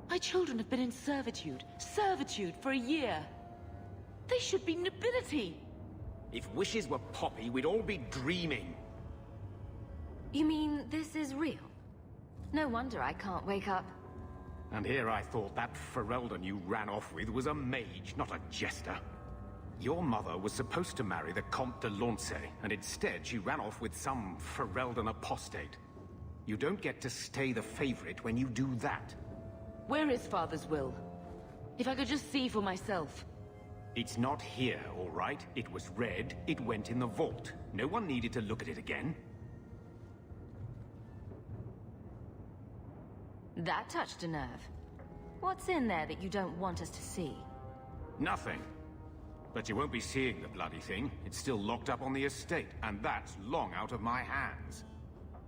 My children have been in servitude for a year. They should be nobility. If wishes were poppy, we'd all be dreaming. You mean this is real? No wonder I can't wake up. And here I thought that Ferelden you ran off with was a mage, not a jester. Your mother was supposed to marry the Comte de Launcey, and instead she ran off with some Ferelden apostate. You don't get to stay the favorite when you do that. Where is Father's will? If I could just see for myself. It's not here, all right? It was read, it went in the vault. No one needed to look at it again. That touched a nerve. What's in there that you don't want us to see? Nothing. But you won't be seeing the bloody thing. It's still locked up on the estate, and that's long out of my hands.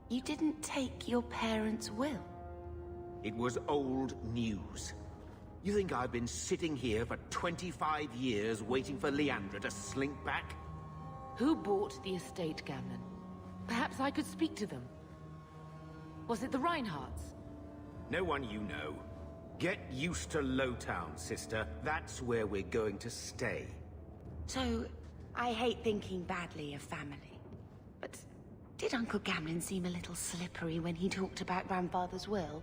You didn't take your parents' will? It was old news. You think I've been sitting here for 25 years waiting for Leandra to slink back? Who bought the estate, Gamlen? Perhaps I could speak to them. Was it the Reinhardts? No one you know. Get used to Lowtown, sister. That's where we're going to stay. So, I hate thinking badly of family. But did Uncle Gamlen seem a little slippery when he talked about Grandfather's will?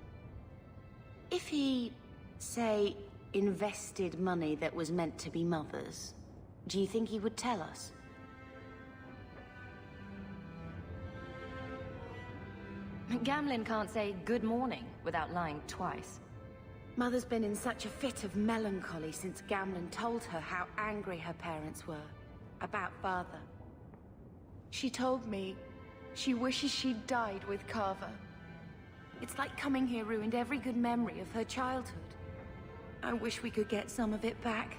If he, say, invested money that was meant to be Mother's, do you think he would tell us? Gamlen can't say good morning without lying twice. Mother's been in such a fit of melancholy since Gamlen told her how angry her parents were about Father. She told me she wishes she'd died with Carver. It's like coming here ruined every good memory of her childhood. I wish we could get some of it back.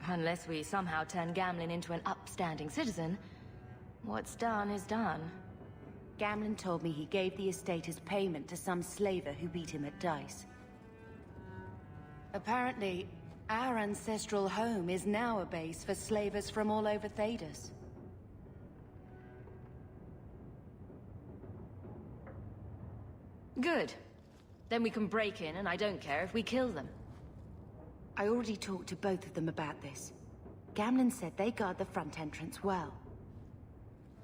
Unless we somehow turn Gamlen into an upstanding citizen, what's done is done. Gamlen told me he gave the estate as payment to some slaver who beat him at dice. Apparently, our ancestral home is now a base for slavers from all over Thedas. Good. Then we can break in, and I don't care if we kill them. I already talked to both of them about this. Gamlen said they guard the front entrance well.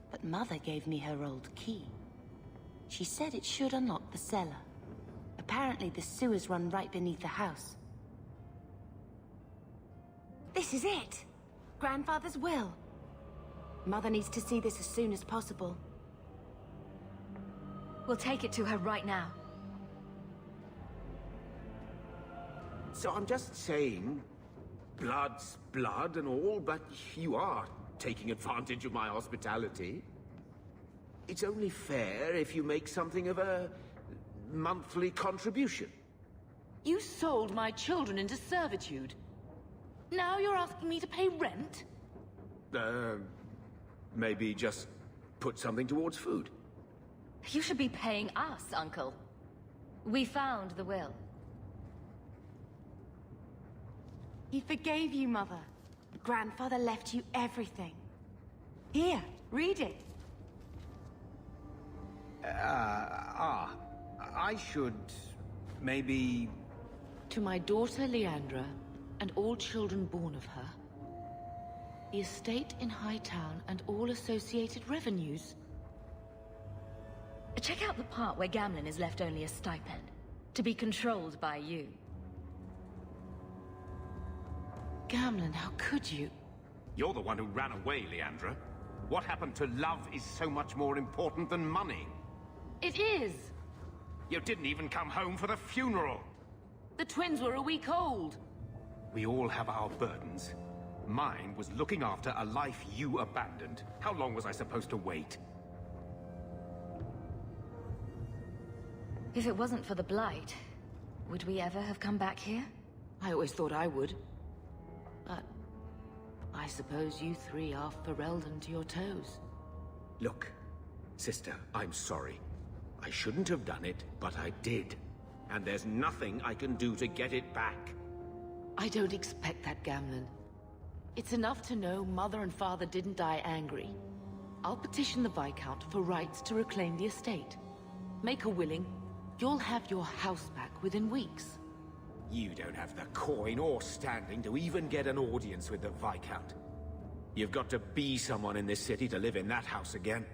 But Mother gave me her old key. She said it should unlock the cellar. Apparently the sewers run right beneath the house. This is it! Grandfather's will. Mother needs to see this as soon as possible. We'll take it to her right now. So I'm just saying, blood's blood and all, but you are taking advantage of my hospitality. It's only fair if you make something of a monthly contribution. You sold my children into servitude. Now you're asking me to pay rent? Maybe just put something towards food. You should be paying us, Uncle. We found the will. He forgave you, Mother. Grandfather left you everything. Here, read it. I should... maybe... To my daughter Leandra, and all children born of her, the estate in Hightown and all associated revenues. Check out the part where Gamlen is left only a stipend, to be controlled by you. Gamlen, how could you? You're the one who ran away, Leandra. What happened to love is so much more important than money. It is! You didn't even come home for the funeral. The twins were a week old. We all have our burdens. Mine was looking after a life you abandoned. How long was I supposed to wait? If it wasn't for the Blight, would we ever have come back here? I always thought I would. But I suppose you three are Ferelden to your toes. Look, sister, I'm sorry. I shouldn't have done it, but I did. And there's nothing I can do to get it back. I don't expect that, Gamlen. It's enough to know Mother and Father didn't die angry. I'll petition the Viscount for rights to reclaim the estate. Make a willing, you'll have your house back within weeks. You don't have the coin or standing to even get an audience with the Viscount. You've got to be someone in this city to live in that house again.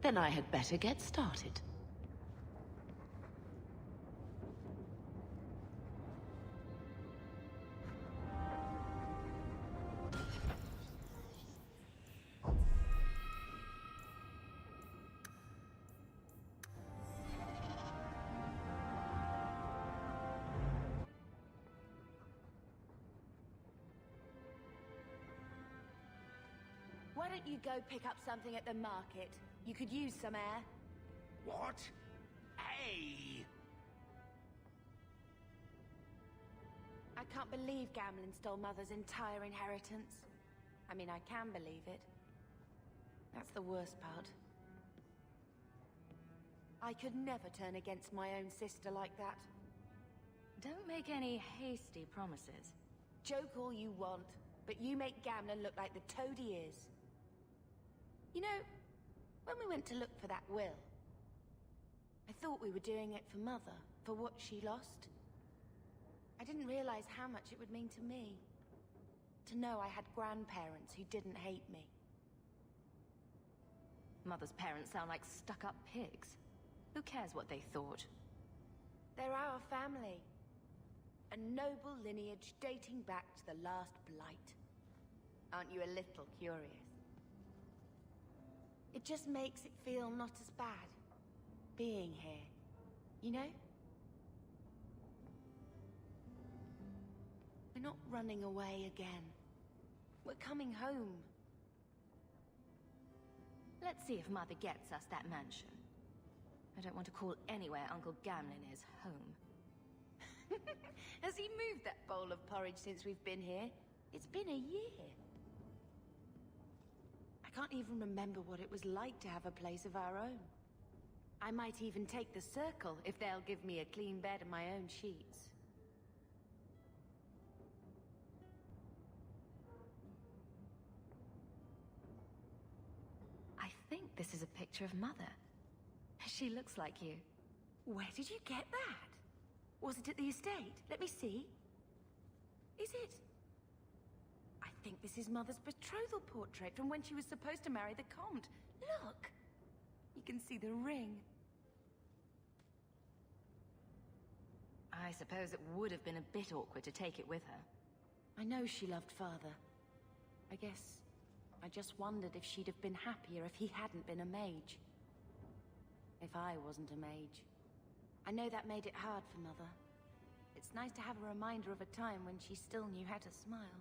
Then I had better get started. Why don't you go pick up something at the market? You could use some air. What? Hey! I can't believe Gamlen stole Mother's entire inheritance. I mean, I can believe it. That's the worst part. I could never turn against my own sister like that. Don't make any hasty promises. Joke all you want, but you make Gamlen look like the toad he is. You know, when we went to look for that will, I thought we were doing it for Mother, for what she lost. I didn't realize how much it would mean to me. To know I had grandparents who didn't hate me. Mother's parents sound like stuck-up pigs. Who cares what they thought? They're our family. A noble lineage dating back to the last Blight. Aren't you a little curious? It just makes it feel not as bad, being here, you know? We're not running away again. We're coming home. Let's see if Mother gets us that mansion. I don't want to call anywhere Uncle Gamlen is home. Has he moved that bowl of porridge since we've been here? It's been a year. I can't even remember what it was like to have a place of our own. I might even take the Circle if they'll give me a clean bed and my own sheets. I think this is a picture of Mother. She looks like you. Where did you get that? Was it at the estate? Let me see. Is it? I think this is Mother's betrothal portrait from when she was supposed to marry the Comte. Look! You can see the ring. I suppose it would have been a bit awkward to take it with her. I know she loved Father. I just wondered if she'd have been happier if he hadn't been a mage. If I wasn't a mage. I know that made it hard for Mother. It's nice to have a reminder of a time when she still knew how to smile.